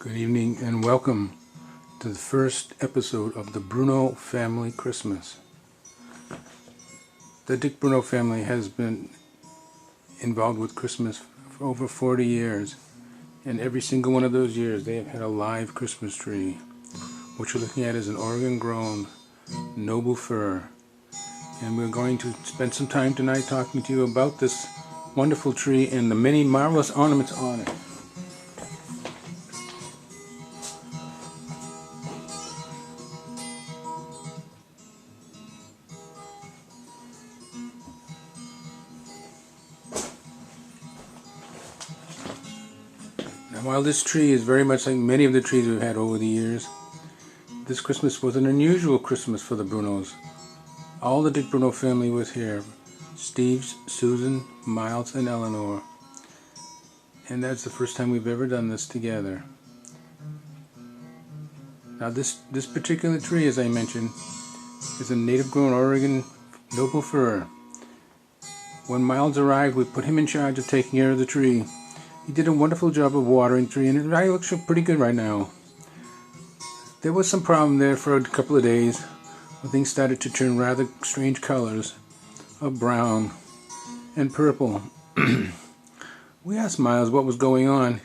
Good evening and welcome to the first episode of the Bruno Family Christmas. The Dick Bruno family has been involved with Christmas for over 40 years, and every single one of those years they have had a live Christmas tree. What you're looking at is an Oregon-grown noble fir, and we're going to spend some time tonight talking to you about this wonderful tree and the many marvelous ornaments on it. Now, while this tree is very much like many of the trees we've had over the years, this Christmas was an unusual Christmas for the Brunos. All the Dick Bruno family was here. Steve, Susan, Miles, and Eleanor. And that's the first time we've ever done this together. Now this particular tree, as I mentioned, is a native-grown Oregon noble fir. When Miles arrived, we put him in charge of taking care of the tree. He did a wonderful job of watering the tree, and it really looks pretty good right now. There was some problem there for a couple of days when things started to turn rather strange colors of brown and purple. We asked Miles what was going on.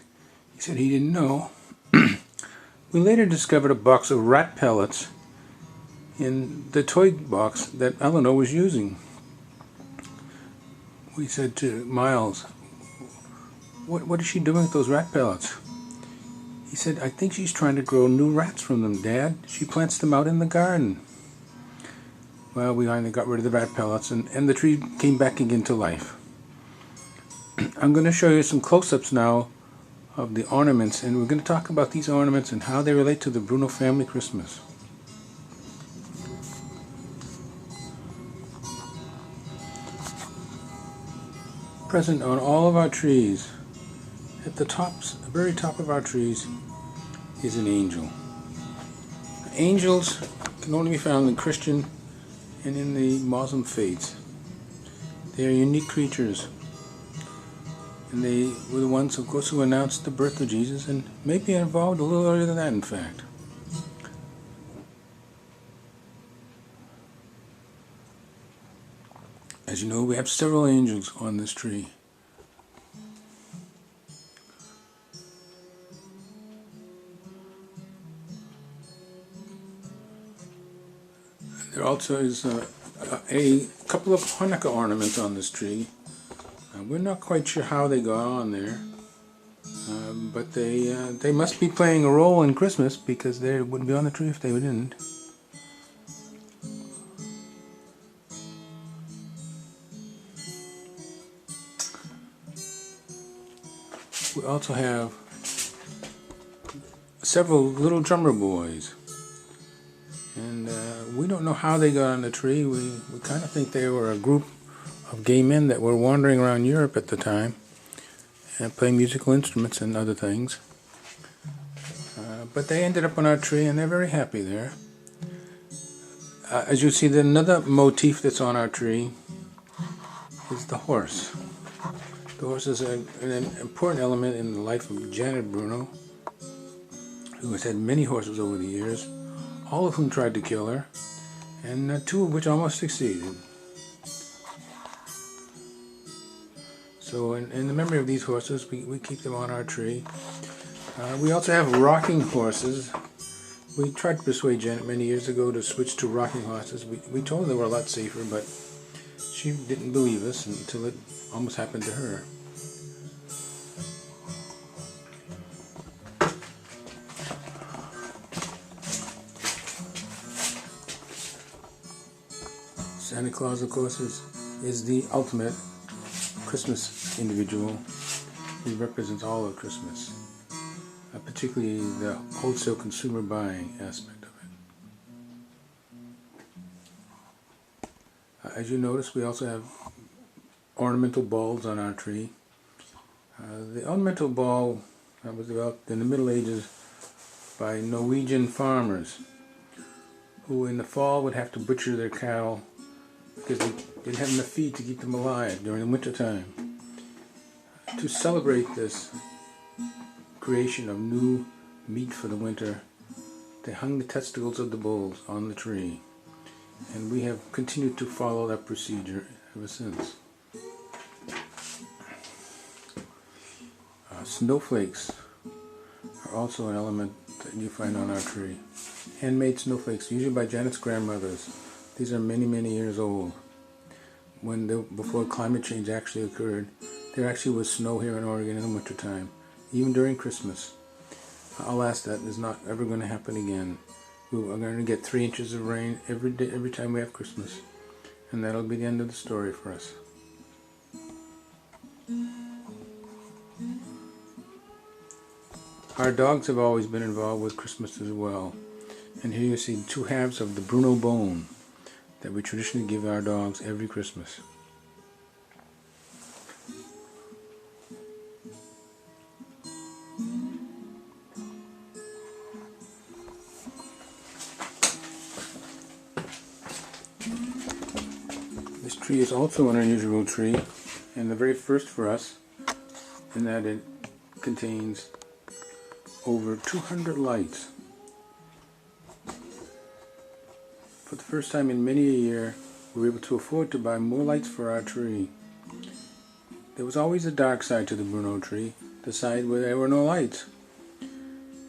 He said he didn't know. We later discovered a box of rat pellets in the toy box that Eleanor was using. We said to Miles, What is she doing with those rat pellets? He said, I think she's trying to grow new rats from them, Dad. She plants them out in the garden. Well, we finally got rid of the rat pellets, and the tree came back again to life. I'm going to show you some close-ups now of the ornaments, and we're going to talk about these ornaments and how they relate to the Bruno family Christmas. Present on all of our trees, at the very top of our trees, is an angel. Angels can only be found in Christian and in the Muslim faiths. They are unique creatures, and they were the ones, of course, who announced the birth of Jesus, and maybe involved a little earlier than that, in fact. As you know, we have several angels on this tree. There also is a couple of Hanukkah ornaments on this tree. We're not quite sure how they got on there, but they must be playing a role in Christmas, because they wouldn't be on the tree if they didn't. We also have several little drummer boys. And we don't know how they got on the tree. We kind of think they were a group of gay men that were wandering around Europe at the time and playing musical instruments and other things. But they ended up on our tree, and they're very happy there. As you see, another motif that's on our tree is the horse. The horse is an important element in the life of Janet Bruno, who has had many horses over the years, all of whom tried to kill her, and two of which almost succeeded. So in the memory of these horses, we keep them on our tree. We also have rocking horses. We tried to persuade Janet many years ago to switch to rocking horses. We told her they were a lot safer, but she didn't believe us until it almost happened to her. Santa Claus, of course, is the ultimate Christmas individual. He represents all of Christmas, particularly the wholesale consumer buying aspect of it. As you notice, we also have ornamental balls on our tree. The ornamental ball was developed in the Middle Ages by Norwegian farmers who in the fall would have to butcher their cattle because they didn't have enough feed to keep them alive during the winter time. To celebrate this creation of new meat for the winter, they hung the testicles of the bulls on the tree. And we have continued to follow that procedure ever since. Snowflakes are also an element that you find on our tree. Handmade snowflakes, usually by Janet's grandmothers. These are many, many years old. Before climate change actually occurred, there actually was snow here in Oregon in the wintertime, even during Christmas. Alas, that is not ever going to happen again. We are going to get 3 inches of rain every time we have Christmas, and that'll be the end of the story for us. Our dogs have always been involved with Christmas as well. And here you see 2 halves of the Bruno bone that we traditionally give our dogs every Christmas. This tree is also an unusual tree, and the very first for us, in that it contains over 200 lights. For the first time in many a year, we were able to afford to buy more lights for our tree. There was always a dark side to the Bruno tree, the side where there were no lights.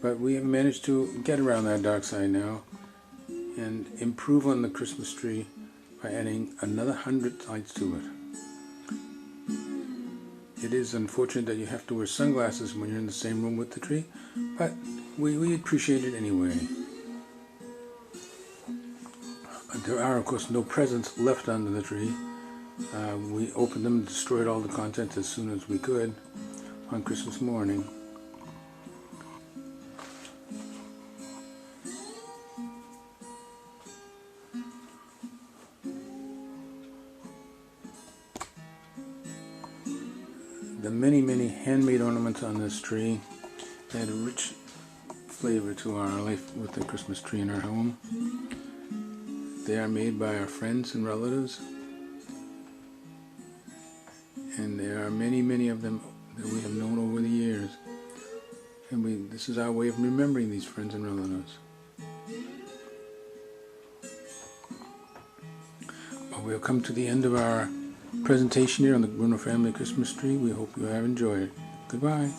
But we have managed to get around that dark side now and improve on the Christmas tree by adding another 100 lights to it. It is unfortunate that you have to wear sunglasses when you're in the same room with the tree, but we appreciate it anyway. There are, of course, no presents left under the tree. We opened them and destroyed all the contents as soon as we could on Christmas morning. The many, many handmade ornaments on this tree add a rich flavor to our life with the Christmas tree in our home. They are made by our friends and relatives, and there are many, many of them that we have known over the years. And this is our way of remembering these friends and relatives. Well, we'll come to the end of our presentation here on the Bruno family Christmas tree. We hope you have enjoyed it. Goodbye.